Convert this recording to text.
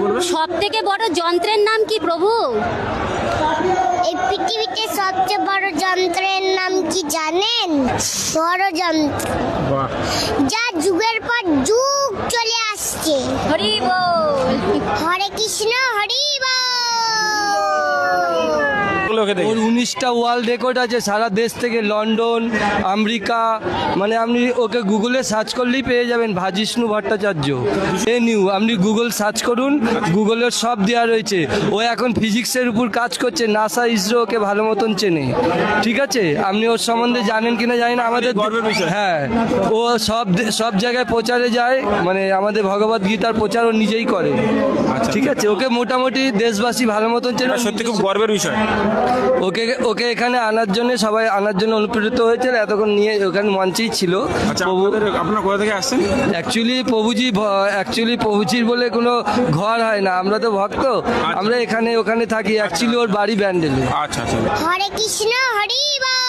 বলবেন? সব থেকে বড় যন্ত্রের নাম কি প্রভু? এই পৃথিবীতে সবচেয়ে বড় যন্ত্রের নাম কি জানেন? বড় যন্ত্র বাহ, যা যুগের পর যুগ চলে আসছে। হরি বল। হরে কৃষ্ণ, হরি বল। ওকে দেখে ওর 19টা ওয়ার্ল্ড রেকর্ড আছে সারা দেশ থেকে, লন্ডন, আমেরিকা, মানে আপনি ওকে গুগলে সার্চ করলেই পেয়ে যাবেন। ভাজিষ্ণু ভট্টাচার্য আপনি গুগল সার্চ করুন, গুগলের সব দেওয়া রয়েছে। ও এখন ফিজিক্সের উপর কাজ করছে, নাসা ইসরো ওকে ভালো মতন চেনে। ঠিক আছে, আপনি ওর সম্বন্ধে জানেন কিনা জানি না। আমাদের গর্বের বিষয়। হ্যাঁ, ও সব জায়গায় প্রচারে যায়, মানে আমাদের ভগবত গীতার প্রচার ও নিজেই করে। আচ্ছা। ঠিক আছে, ওকে মোটামুটি দেশবাসী ভালো মতন চেনে। এটা সত্যি খুব গর্বের বিষয়। ওকে এখানে আনার জন্য সবাই অনুপ্রেরিত হয়েছে, এতক্ষণ নিয়ে ওখানে মঞ্চেই ছিল। আচ্ছা, আপনারা কোথা থেকে আসছেন? অ্যাকচুয়ালি প্রভুজির বলে কোনো ঘর হয় না, আমরা তো ভক্ত, আমরা এখানে ওখানে থাকি। অ্যাকচুয়ালি ওর বাড়ি ব্যান্ডেলে। আচ্ছা আচ্ছা। হরে কৃষ্ণ, হরি বল।